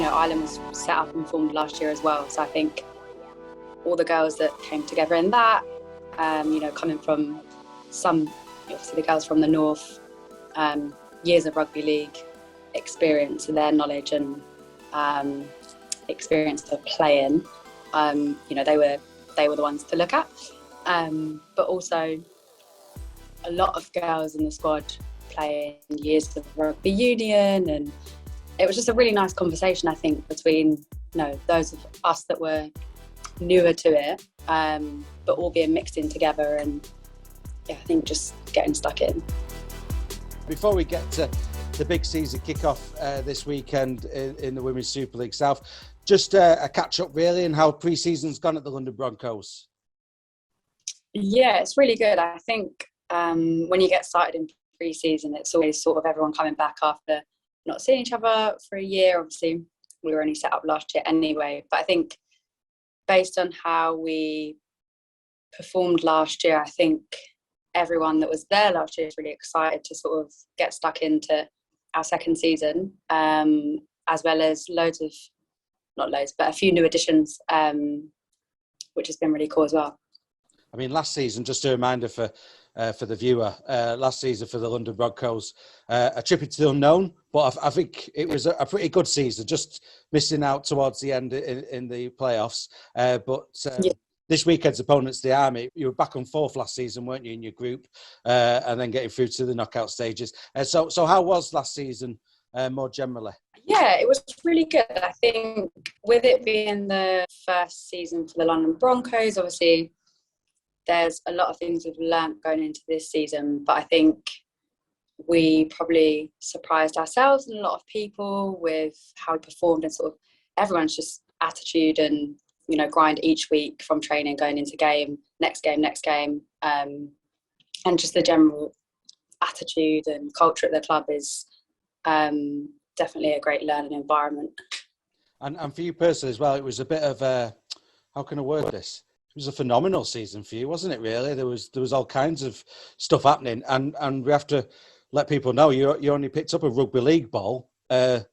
Ireland was set up and formed last year as well. So I think all the girls that came together in that, coming from obviously the girls from the north, years of rugby league experience and their knowledge and experience of playing, they were the ones to look at. But also a lot of girls in the squad playing years of rugby union, and it was just a really nice conversation, I think, between those of us that were newer to it, but all being mixed in together, and I think just getting stuck in. Before we get to the big season kickoff this weekend in the Women's Super League South, just a catch up really, and how pre-season's gone at the London Broncos. Yeah, it's really good. I think when you get started in pre-season, it's always sort of everyone coming back after not seeing each other for a year. Obviously, we were only set up last year anyway, but I think based on how we performed last year, I think everyone that was there last year is really excited to sort of get stuck into our second season, as well as a few new additions, which has been really cool as well. I mean, last season, just a reminder for the viewer, last season for the London Broncos, a trip into the unknown, but I think it was a pretty good season, just missing out towards the end in the playoffs. This weekend's opponent's the Army. You were back on fourth last season, weren't you, in your group, and then getting through to the knockout stages. So how was last season more generally? Yeah, it was really good. I think with it being the first season for the London Broncos, obviously, there's a lot of things we've learnt going into this season, but I think we probably surprised ourselves and a lot of people with how we performed, and sort of everyone's just attitude and, grind each week from training going into game, next game, and just the general attitude and culture at the club is definitely a great learning environment. And for you personally as well, it was a bit of a, how can I word this? It was a phenomenal season for you, wasn't it, really? There was all kinds of stuff happening, and we have to let people know you only picked up a rugby league ball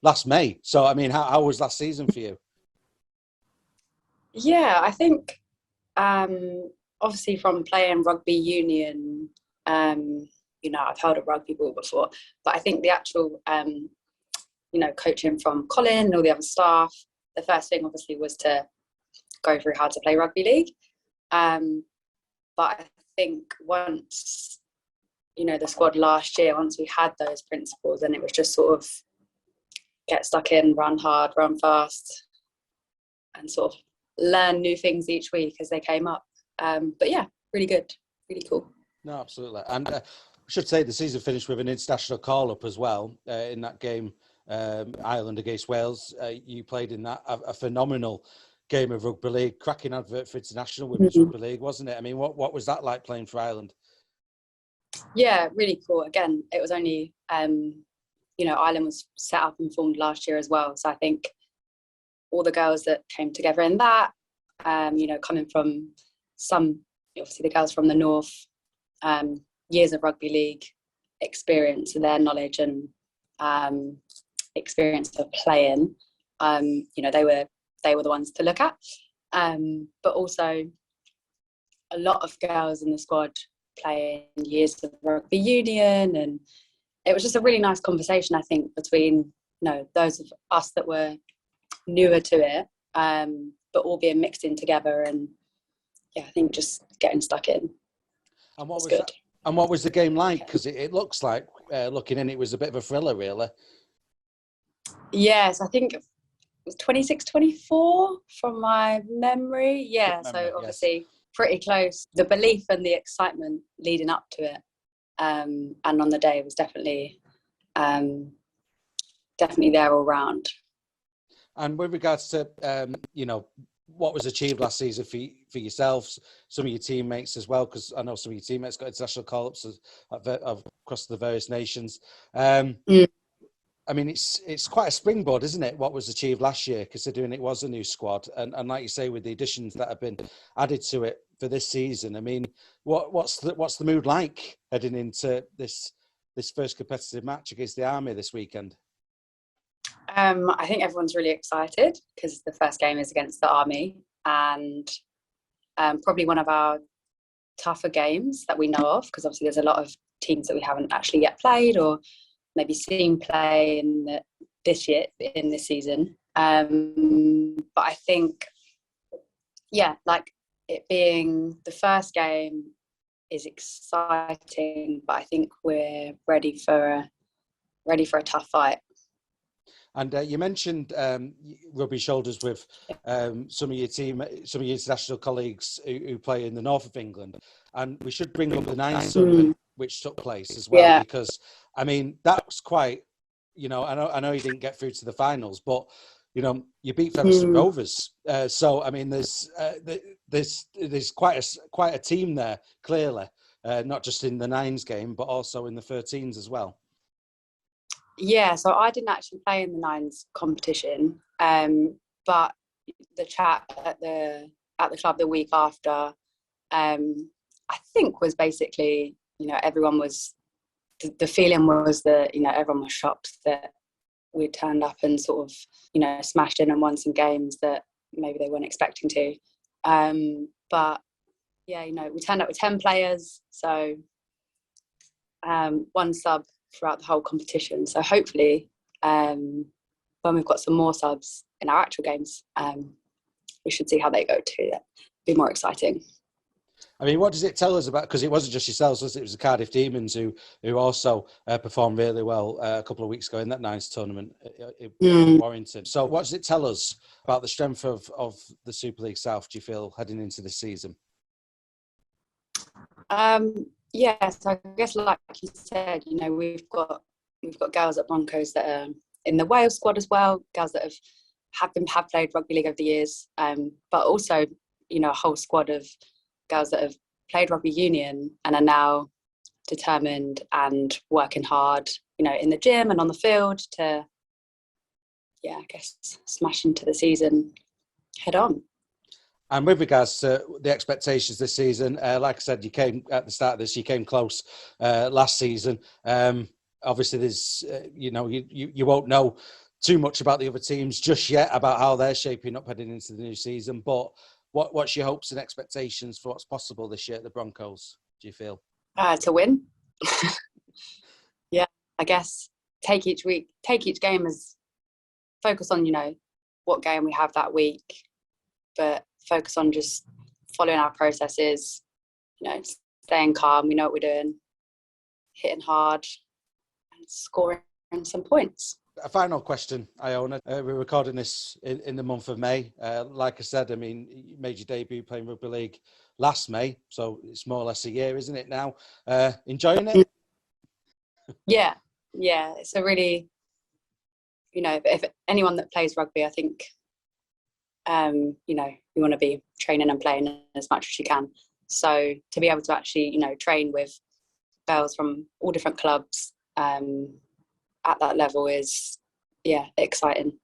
last May. So, I mean, how was last season for you? Yeah, I think obviously from playing rugby union, I've held a rugby ball before, but I think the actual, coaching from Colin and all the other staff, the first thing obviously was to go through how to play rugby league. But I think once, the squad last year, once we had those principles, and it was just sort of get stuck in, run hard, run fast, and sort of learn new things each week as they came up. But yeah, really good, really cool. No, absolutely. And I should say the season finished with an international call-up as well in that game, Ireland against Wales. You played in that, a phenomenal game of rugby league, cracking advert for international women's rugby league, wasn't it? I mean, what was that like playing for Ireland? Yeah, really cool. Again, it was only, Ireland was set up and formed last year as well. So I think all the girls that came together in that, coming from obviously the girls from the north, years of rugby league experience and their knowledge and experience of playing, they were the ones to look at. But also a lot of girls in the squad playing years of rugby union, and it was just a really nice conversation, I think, between those of us that were newer to it, but all being mixed in together, and I think just getting stuck in. And what was good. And what was the game like? Because it looks like, looking in, it was a bit of a thriller, really. Yes, I think it was 26-24 from my memory. Yeah, so obviously pretty close. The belief and the excitement leading up to it, and on the day was definitely there all round. And with regards to, what was achieved last season for yourselves, some of your teammates as well, because I know some of your teammates got international call-ups across the various nations. I mean, it's quite a springboard, isn't it, what was achieved last year, considering it was a new squad. And like you say, with the additions that have been added to it for this season, I mean, what's the mood like heading into this first competitive match against the Army this weekend? I think everyone's really excited because the first game is against the Army, and probably one of our tougher games that we know of, because obviously there's a lot of teams that we haven't actually yet played or maybe seen play in this season. But I think, like it being the first game is exciting, but I think we're ready for a tough fight. And you mentioned rubbing shoulders with some of your international colleagues who play in the north of England. And we should bring up the Nines tournament, which took place as well, because, I mean, that was quite, I know you didn't get through to the finals, but, you beat Featherstone Rovers. So, I mean, there's quite a team there, clearly, not just in the Nines game, but also in the 13s as well. Yeah, so I didn't actually play in the Nines competition, but the chat at the club the week after, I think was basically, everyone was, the feeling was that, everyone was shocked that we turned up and sort of, smashed in and won some games that maybe they weren't expecting to. But yeah, we turned up with 10 players, so one sub throughout the whole competition. So hopefully, when we've got some more subs in our actual games, we should see how they go too. That'd be more exciting. I mean, what does it tell us about, because it wasn't just yourselves, was it? It was the Cardiff Demons who also performed really well a couple of weeks ago in that Nines tournament in Warrington. So what does it tell us about the strength of the Super League South, do you feel, heading into this season? So I guess, like you said, we've got girls at Broncos that are in the Wales squad as well, girls that have played rugby league over the years, but also, a whole squad of girls that have played rugby union and are now determined and working hard, in the gym and on the field to, I guess, smash into the season head on. And with regards to the expectations this season, like I said, you came at the start of this, you came close last season. Obviously, there's, you won't know too much about the other teams just yet, about how they're shaping up heading into the new season. But what's your hopes and expectations for what's possible this year at the Broncos, do you feel? To win. Yeah, I guess take each game as focus on, what game we have that week, but focus on just following our processes, staying calm, we know what we're doing, hitting hard and scoring some points. A final question, Iona. We're recording this in the month of May. Like I said, I mean, you made your debut playing rugby league last May, so it's more or less a year, isn't it now? Enjoying it? Yeah. It's a really, if anyone that plays rugby, I think, you want to be training and playing as much as you can. So to be able to actually, train with girls from all different clubs at that level is, exciting.